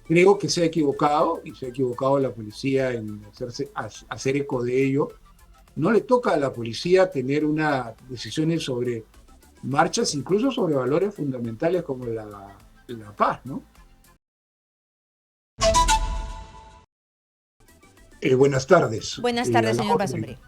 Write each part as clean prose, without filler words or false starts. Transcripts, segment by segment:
Creo que se ha equivocado y se ha equivocado la policía en hacer eco de ello. No le toca a la policía tener una decisiones sobre marchas, incluso sobre valores fundamentales como la paz, ¿no? Buenas tardes, Buenas a tardes, la señor orden. Basombre.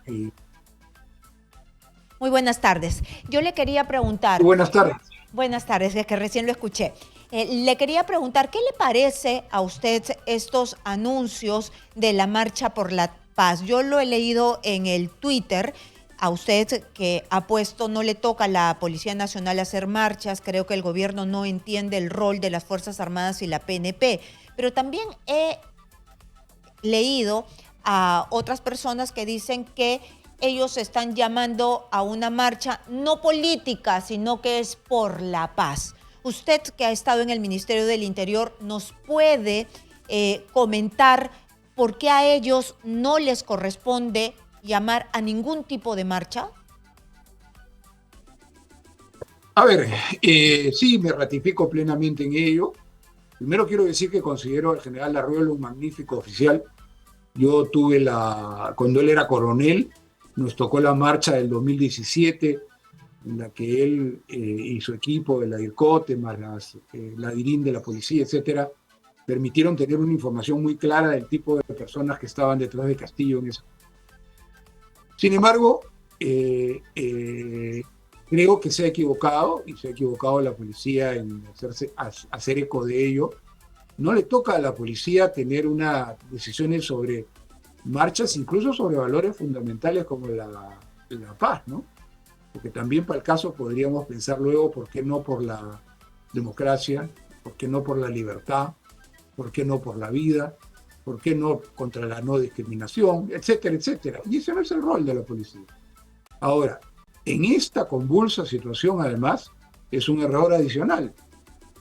Muy buenas tardes. Yo le quería preguntar, Buenas tardes. buenas tardes, es que recién lo escuché. Le quería preguntar, ¿qué le parece a usted estos anuncios de la Marcha por la Paz? Yo lo he leído en el Twitter. A usted que ha puesto, no le toca a la Policía Nacional hacer marchas, creo que el gobierno no entiende el rol de las Fuerzas Armadas y la PNP, pero también he leído a otras personas que dicen que ellos están llamando a una marcha no política, sino que es por la paz. Usted que ha estado en el Ministerio del Interior, ¿nos puede comentar por qué a ellos no les corresponde llamar a ningún tipo de marcha? A ver, sí, me ratifico plenamente en ello. Primero quiero decir que considero al general Arruelo un magnífico oficial. Yo tuve cuando él era coronel, nos tocó la marcha del 2017, en la que él y su equipo de la DIRCOTE, más la DIRIN de la policía, etcétera, permitieron tener una información muy clara del tipo de personas que estaban detrás de Castillo en esa. Sin embargo, creo que se ha equivocado y se ha equivocado la policía en hacer eco de ello. No le toca a la policía tener una decisiones sobre marchas, incluso sobre valores fundamentales como la paz, ¿no? Porque también para el caso podríamos pensar luego, ¿por qué no por la democracia? ¿Por qué no por la libertad? ¿Por qué no por la vida? ¿Por qué no contra la no discriminación? Etcétera, etcétera. Y ese no es el rol de la policía. Ahora, en esta convulsa situación, además, es un error adicional,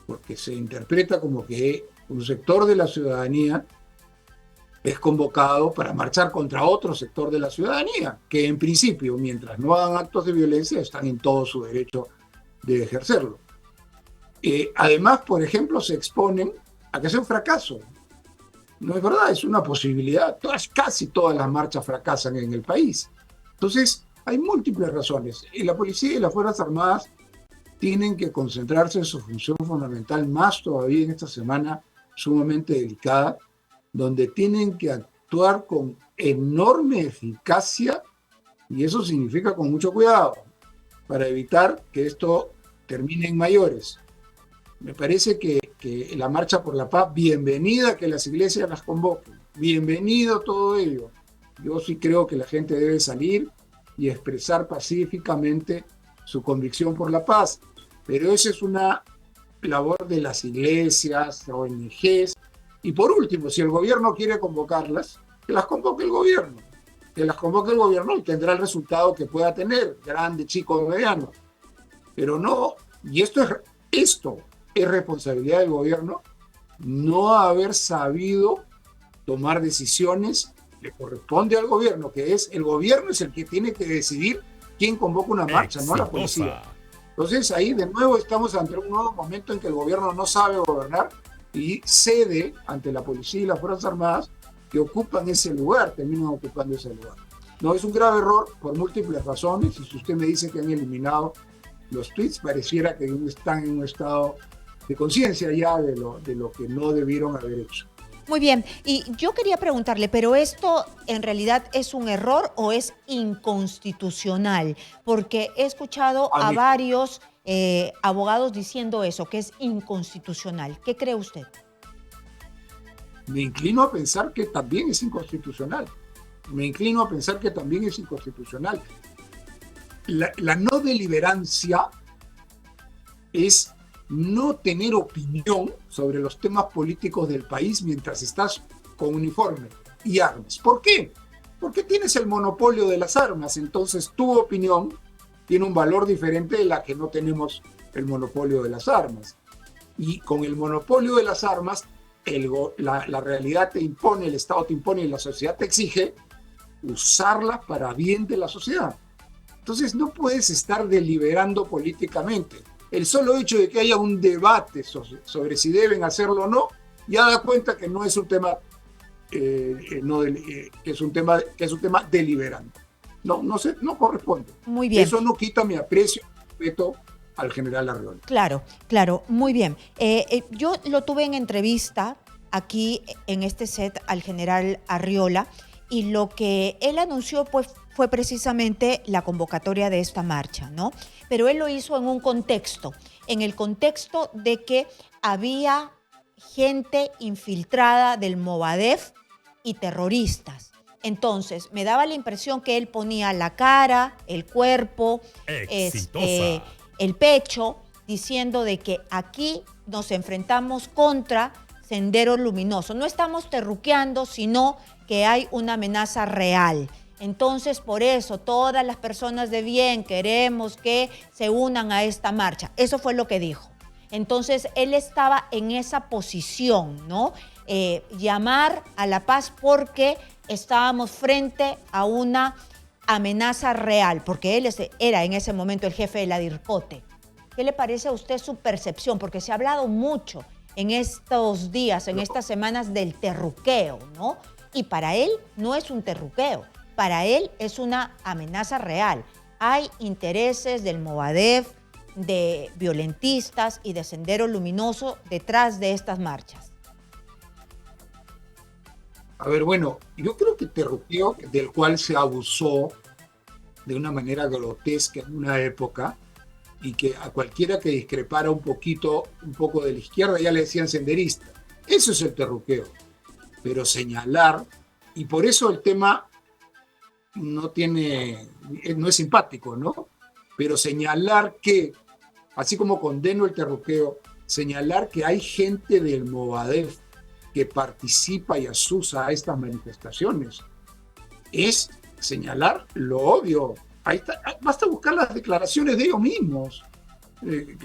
porque se interpreta como que un sector de la ciudadanía es convocado para marchar contra otro sector de la ciudadanía, que en principio, mientras no hagan actos de violencia, están en todo su derecho de ejercerlo. Además, por ejemplo, se exponen a que sea un fracaso. No es verdad, es una posibilidad. Casi todas las marchas fracasan en el país. Entonces, hay múltiples razones. Y la policía y las Fuerzas Armadas tienen que concentrarse en su función fundamental, más todavía en esta semana sumamente delicada, donde tienen que actuar con enorme eficacia, y eso significa con mucho cuidado, para evitar que esto termine en mayores. Me parece que la Marcha por la Paz, bienvenida que las iglesias las convoquen, bienvenido todo ello. Yo sí creo que la gente debe salir y expresar pacíficamente su convicción por la paz, pero esa es una labor de las iglesias, ONGs, y por último, si el gobierno quiere convocarlas, que las convoque el gobierno, que las convoque el gobierno y tendrá el resultado que pueda tener, grande, chico o mediano, pero no, y esto es responsabilidad del gobierno, no haber sabido tomar decisiones que corresponde al gobierno, que es el gobierno es el que tiene que decidir quién convoca una marcha, no la policía. Exitosa. Entonces ahí de nuevo estamos ante un nuevo momento en que el gobierno no sabe gobernar y cede ante la policía y las Fuerzas Armadas que ocupan ese lugar, terminan ocupando ese lugar. No, es un grave error por múltiples razones, y si usted me dice que han eliminado los tweets, pareciera que están en un estado de conciencia ya de lo que no debieron haber hecho. Muy bien, y yo quería preguntarle, ¿pero esto en realidad es un error o es inconstitucional? Porque he escuchado A a mí, varios abogados diciendo eso, que es inconstitucional. ¿Qué cree usted? me inclino a pensar que también es inconstitucional. Me inclino a pensar que también es inconstitucional. La no deliberancia es no tener opinión sobre los temas políticos del país mientras estás con uniforme y armas. ¿Por qué? Porque tienes el monopolio de las armas, entonces tu opinión tiene un valor diferente de la que no tenemos el monopolio de las armas. Y con el monopolio de las armas, la realidad te impone, el Estado te impone y la sociedad te exige usarlas para bien de la sociedad. Entonces no puedes estar deliberando políticamente. El solo hecho de que haya un debate sobre si deben hacerlo o no, ya da cuenta que no es un tema, que es un tema deliberante. No corresponde. Muy bien. Eso no quita mi aprecio y respeto al general Arriola. Claro, claro, muy bien. Yo lo tuve en entrevista aquí en este set al general Arriola y lo que él anunció pues, fue precisamente la convocatoria de esta marcha, ¿no? Pero él lo hizo en un contexto, en el contexto de que había gente infiltrada del Movadef y terroristas. Entonces, me daba la impresión que él ponía la cara, el cuerpo, el pecho, diciendo de que aquí nos enfrentamos contra Sendero Luminoso. No estamos terruqueando, sino que hay una amenaza real. Entonces, por eso, todas las personas de bien queremos que se unan a esta marcha. Eso fue lo que dijo. Entonces, él estaba en esa posición, ¿no? Llamar a la paz porque estábamos frente a una amenaza real, porque él era en ese momento el jefe de la DIRCOTE. ¿Qué le parece a usted su percepción? Porque se ha hablado mucho en estos días, en estas semanas del terruqueo, ¿no? Y para él no es un terruqueo, para él es una amenaza real. Hay intereses del Movadef, de violentistas y de Sendero Luminoso detrás de estas marchas. A ver, bueno, yo creo que terruqueo, del cual se abusó de una manera grotesca en una época, y que a cualquiera que discrepara un poco de la izquierda ya le decían senderista. Eso es el terruqueo. Pero señalar, y por eso el tema no es simpático, ¿no? Pero señalar que, así como condeno el terruqueo, señalar que hay gente del Movadef que participa y asusa a estas manifestaciones, es señalar lo obvio. Ahí está, basta buscar las declaraciones de ellos mismos,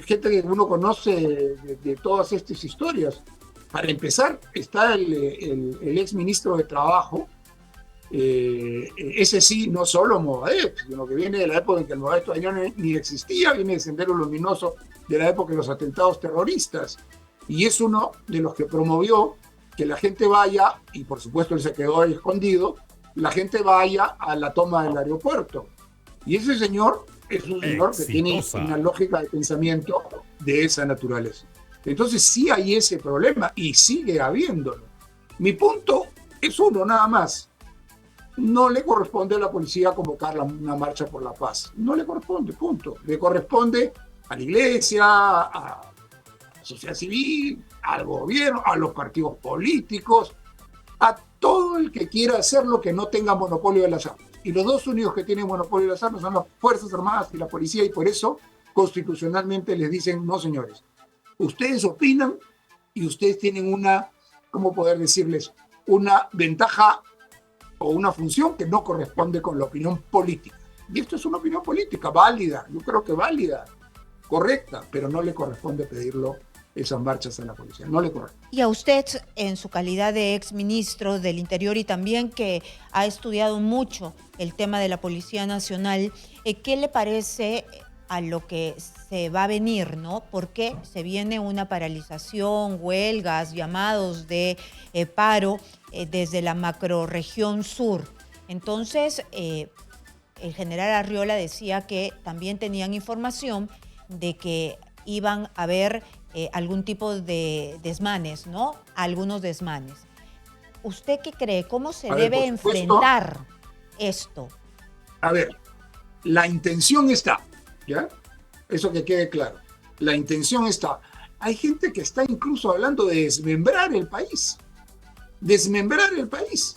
gente que uno conoce de todas estas historias. Para empezar, está el ex ministro de Trabajo, ese sí, no solo Movadef, sino que viene de la época en que el Movadef todavía ni existía, viene de Sendero Luminoso de la época de los atentados terroristas, y es uno de los que promovió que la gente vaya, y por supuesto él se quedó ahí escondido, la gente vaya a la toma del aeropuerto. Y ese señor es un señor que tiene una lógica de pensamiento de esa naturaleza. Entonces sí hay ese problema y sigue habiéndolo. Mi punto es uno nada más. No le corresponde a la policía convocar una marcha por la paz. No le corresponde, punto. Le corresponde a la iglesia, a la sociedad civil, al gobierno, a los partidos políticos, a todo el que quiera hacer lo que no tenga monopolio de las armas. Y los dos únicos que tienen monopolio de las armas son las Fuerzas Armadas y la policía, y por eso constitucionalmente les dicen, no señores, ustedes opinan y ustedes tienen una, ¿cómo poder decirles? Una ventaja o una función que no corresponde con la opinión política. Y esto es una opinión política válida, yo creo que válida, correcta, pero no le corresponde pedirlo esas marchas a la policía, no le corresponde. Y a usted, en su calidad de exministro del Interior y también que ha estudiado mucho el tema de la Policía Nacional, ¿qué le parece a lo que se va a venir, ¿no? Porque se viene una paralización, huelgas, llamados de paro desde la macrorregión sur. Entonces, el general Arriola decía que también tenían información de que iban a haber algún tipo de desmanes, ¿no? Algunos desmanes. ¿Usted qué cree? ¿Cómo se debe enfrentar esto? A ver, la intención está, ¿ya? Eso que quede claro. La intención está. Hay gente que está incluso hablando de desmembrar el país. Desmembrar el país.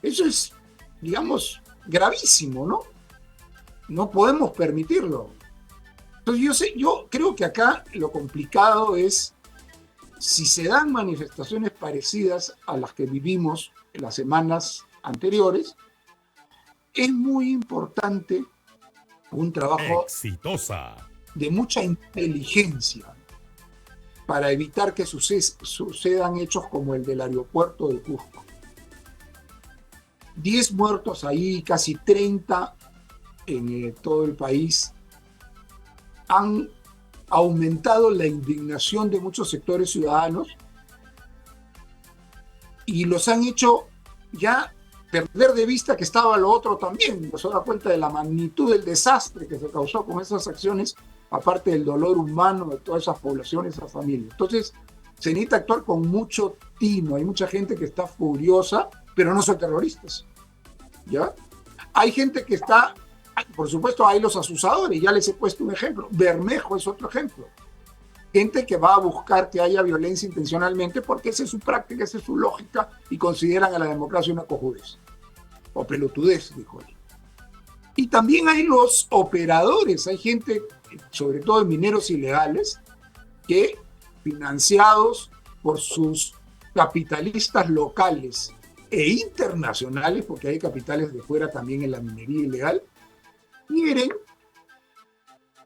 Eso es, digamos, gravísimo, ¿no? No podemos permitirlo. Entonces yo creo que acá lo complicado es si se dan manifestaciones parecidas a las que vivimos en las semanas anteriores, es muy importante un trabajo de mucha inteligencia para evitar que sucedan hechos como el del aeropuerto de Cusco. 10 muertos ahí, casi 30 en todo el país, han aumentado la indignación de muchos sectores ciudadanos y los han hecho ya perder de vista que estaba lo otro también. No se da cuenta de la magnitud del desastre que se causó con esas acciones, aparte del dolor humano de todas esas poblaciones, esas familias. Entonces, se necesita actuar con mucho tino. Hay mucha gente que está furiosa, pero no son terroristas, ¿ya? Hay gente que está, por supuesto, hay los asusadores, ya les he puesto un ejemplo. Bermejo es otro ejemplo. Gente que va a buscar que haya violencia intencionalmente porque esa es su práctica, esa es su lógica y consideran a la democracia una cojudez o pelotudez, dijo él. Y también hay los operadores, hay gente, sobre todo mineros ilegales, que financiados por sus capitalistas locales e internacionales, porque hay capitales de fuera también en la minería ilegal, quieren,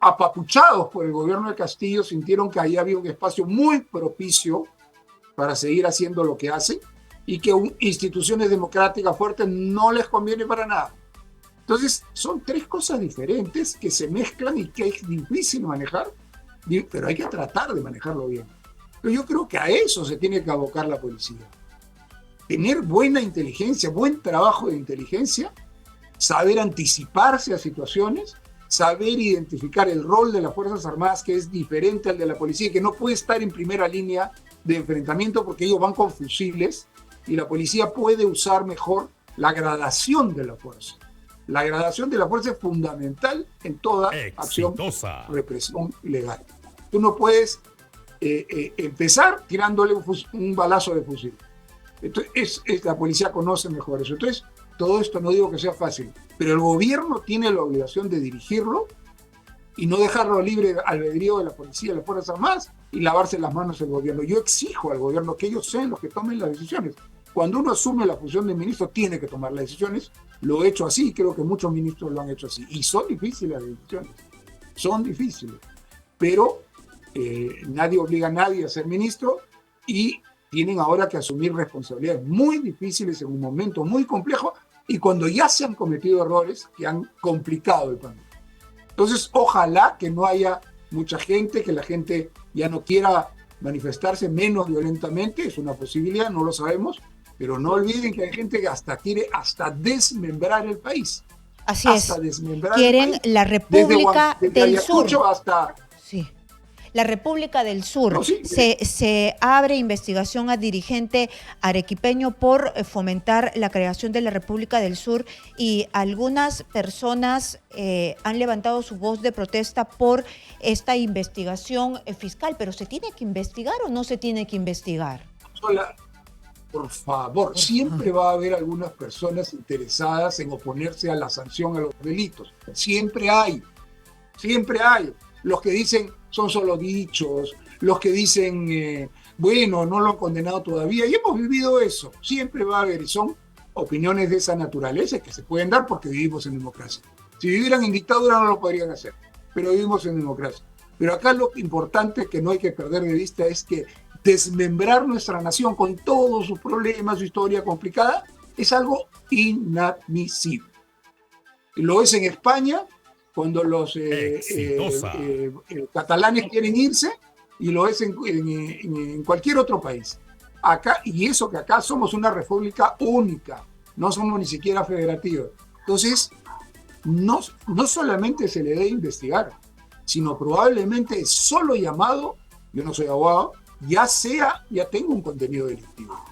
apapuchados por el gobierno de Castillo, sintieron que ahí había un espacio muy propicio para seguir haciendo lo que hacen y que instituciones democráticas fuertes no les conviene para nada. Entonces, son tres cosas diferentes que se mezclan y que es difícil manejar, pero hay que tratar de manejarlo bien. Pero yo creo que a eso se tiene que abocar la policía. Tener buena inteligencia, buen trabajo de inteligencia, saber anticiparse a situaciones, saber identificar el rol de las Fuerzas Armadas, que es diferente al de la policía, y que no puede estar en primera línea de enfrentamiento porque ellos van con fusiles y la policía puede usar mejor la gradación de la fuerza. La gradación de la fuerza es fundamental en toda acción, represión legal. Tú no puedes empezar tirándole un balazo de fusil. Entonces, la policía conoce mejor eso. Entonces, todo esto no digo que sea fácil, pero el gobierno tiene la obligación de dirigirlo y no dejarlo libre albedrío de la policía, de las Fuerzas Armadas y lavarse las manos el gobierno. Yo exijo al gobierno que ellos sean los que tomen las decisiones. Cuando uno asume la función de ministro, tiene que tomar las decisiones. Lo he hecho así, creo que muchos ministros lo han hecho así. Y son difíciles las decisiones, son difíciles. Pero nadie obliga a nadie a ser ministro y tienen ahora que asumir responsabilidades muy difíciles en un momento muy complejo y cuando ya se han cometido errores que han complicado el panorama. Entonces, ojalá que no haya mucha gente, que la gente ya no quiera manifestarse menos violentamente, es una posibilidad, no lo sabemos, pero no olviden que hay gente que hasta quiere desmembrar el país. Así es. Quieren la República del Sur. Hasta... Sí. La República del Sur. No, sí. Se abre investigación a dirigente arequipeño por fomentar la creación de la República del Sur y algunas personas han levantado su voz de protesta por esta investigación fiscal. ¿Pero se tiene que investigar o no se tiene que investigar? Por favor, siempre va a haber algunas personas interesadas en oponerse a la sanción a los delitos. Siempre hay. Los que dicen son solo dichos, los que dicen, bueno, no lo han condenado todavía, y hemos vivido eso. Siempre va a haber, y son opiniones de esa naturaleza que se pueden dar porque vivimos en democracia. Si vivieran en dictadura no lo podrían hacer, pero vivimos en democracia. Pero acá lo importante que no hay que perder de vista es que desmembrar nuestra nación con todos sus problemas, su historia complicada, es algo inadmisible. Lo es en España, cuando los catalanes quieren irse, y lo es en cualquier otro país. Acá, y eso que acá somos una república única, no somos ni siquiera federativos. Entonces, no solamente se le debe investigar, sino probablemente solo llamado, yo no soy abogado, ya tengo un contenido delictivo,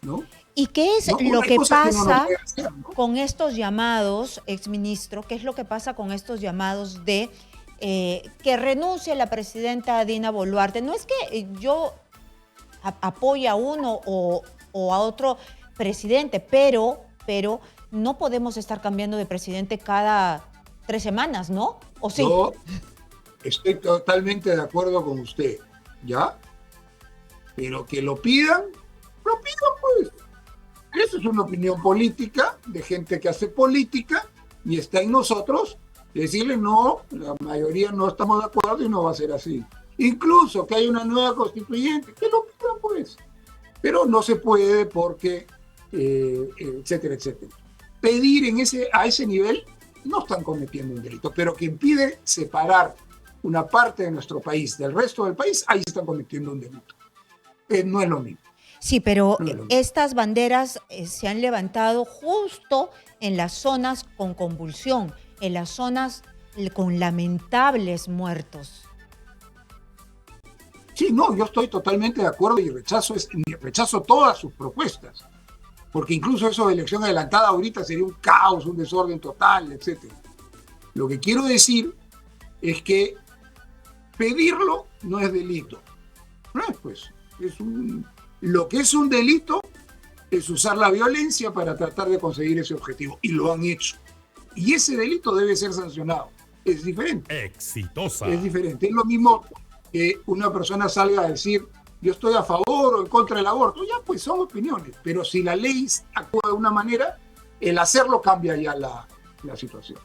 ¿no? ¿Y qué es lo que pasa con estos llamados, exministro? ¿Qué es lo que pasa con estos llamados de que renuncie la presidenta Dina Boluarte? No es que yo apoye a uno o a otro presidente, pero no podemos estar cambiando de presidente cada 3 semanas, ¿no? ¿O sí? Yo estoy totalmente de acuerdo con usted, ¿ya? Pero que lo pidan pues. Esa es una opinión política de gente que hace política y está en nosotros decirle no, la mayoría no estamos de acuerdo y no va a ser así. Incluso que hay una nueva constituyente, que lo pidan pues. Pero no se puede porque, etcétera, etcétera. Pedir a ese nivel no están cometiendo un delito, pero quien pide separar una parte de nuestro país del resto del país, ahí están cometiendo un delito. No es lo mismo. Sí, pero No es lo mismo. estas banderas se han levantado justo en las zonas con convulsión, en las zonas con lamentables muertos. Sí, no, yo estoy totalmente de acuerdo y rechazo todas sus propuestas, porque incluso eso de elección adelantada ahorita sería un caos, un desorden total, etcétera. Lo que quiero decir es que pedirlo no es delito. No es, pues, lo que es un delito es usar la violencia para tratar de conseguir ese objetivo, y lo han hecho. Y ese delito debe ser sancionado. Es diferente. Exitosa. Es diferente. Es lo mismo que una persona salga a decir, yo estoy a favor o en contra del aborto. Ya, pues son opiniones. Pero si la ley actúa de una manera, el hacerlo cambia ya la situación.